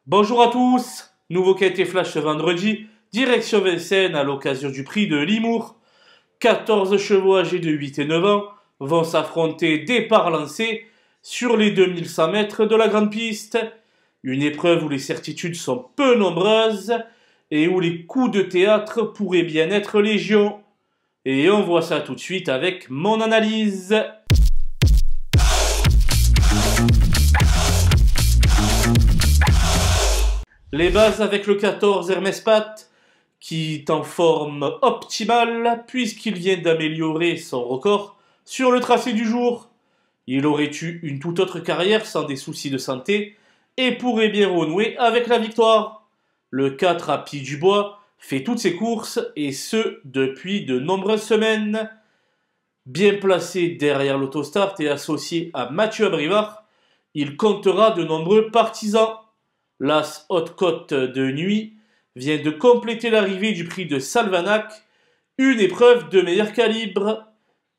Bonjour à tous, nouveau quintet flash ce vendredi, direction Vincennes à l'occasion du prix de Limours. 14 chevaux âgés de 8 et 9 ans vont s'affronter départ lancé sur les 2100 mètres de la grande piste. Une épreuve où les certitudes sont peu nombreuses et où les coups de théâtre pourraient bien être légion. Et on voit ça tout de suite avec mon analyse. Les bases avec le 14 Hermès Pat, qui est en forme optimale puisqu'il vient d'améliorer son record sur le tracé du jour. Il aurait eu une toute autre carrière sans des soucis de santé et pourrait bien renouer avec la victoire. Le 4 à Pied du Bois fait toutes ses courses et ce depuis de nombreuses semaines. Bien placé derrière l'autostart et associé à Mathieu Abrivard, il comptera de nombreux partisans. L'As Haute-Côte de Nuit vient de compléter l'arrivée du prix de Salvanac, une épreuve de meilleur calibre.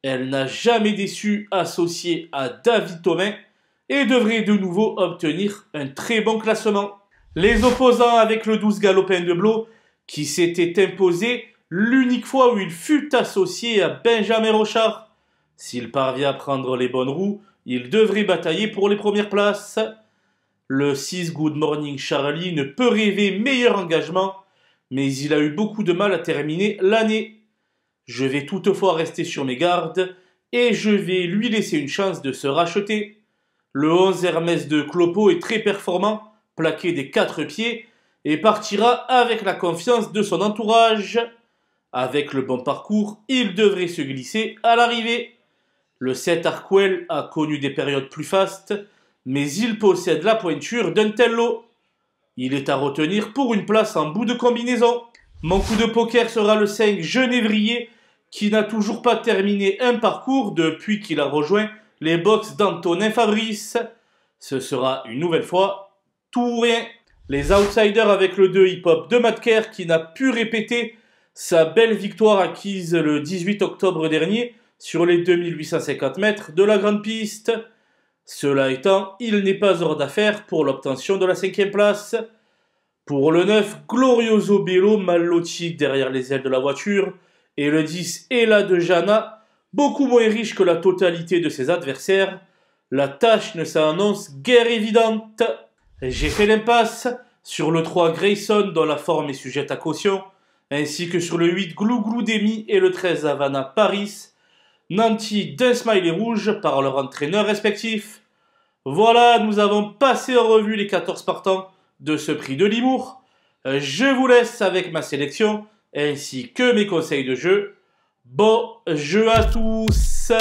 Elle n'a jamais déçu associée à David Thomain et devrait de nouveau obtenir un très bon classement. Les opposants avec le 12 Galopin de Blot qui s'était imposé l'unique fois où il fut associé à Benjamin Rochard. S'il parvient à prendre les bonnes roues, il devrait batailler pour les premières places. Le 6 Good Morning Charlie ne peut rêver meilleur engagement, mais il a eu beaucoup de mal à terminer l'année. Je vais toutefois rester sur mes gardes et je vais lui laisser une chance de se racheter. Le 11 Hermès de Clopo est très performant, plaqué des 4 pieds, et partira avec la confiance de son entourage. Avec le bon parcours, il devrait se glisser à l'arrivée. Le 7 Arkwell a connu des périodes plus fastes, mais il possède la pointure d'un tel lot. Il est à retenir pour une place en bout de combinaison. Mon coup de poker sera le 5 Genévrier, qui n'a toujours pas terminé un parcours depuis qu'il a rejoint les box d'Antonin Fabrice. Ce sera une nouvelle fois tout ou rien. Les outsiders avec le 2 Hip Hop de Madker, qui n'a pu répéter sa belle victoire acquise le 18 octobre dernier sur les 2850 mètres de la grande piste. Cela étant, il n'est pas hors d'affaire pour l'obtention de la 5e place. Pour le 9, Glorioso Bello mal loti derrière les ailes de la voiture, et le 10, Ella de Jana, beaucoup moins riche que la totalité de ses adversaires, la tâche ne s'annonce guère évidente. J'ai fait l'impasse sur le 3 Grayson dont la forme est sujette à caution, ainsi que sur le 8 Glouglou Demi et le 13 Havana Paris, nantis d'un smiley rouge par leurs entraîneurs respectifs. Voilà, nous avons passé en revue les 14 partants de ce prix de Limours. Je vous laisse avec ma sélection ainsi que mes conseils de jeu. Bon jeu à tous!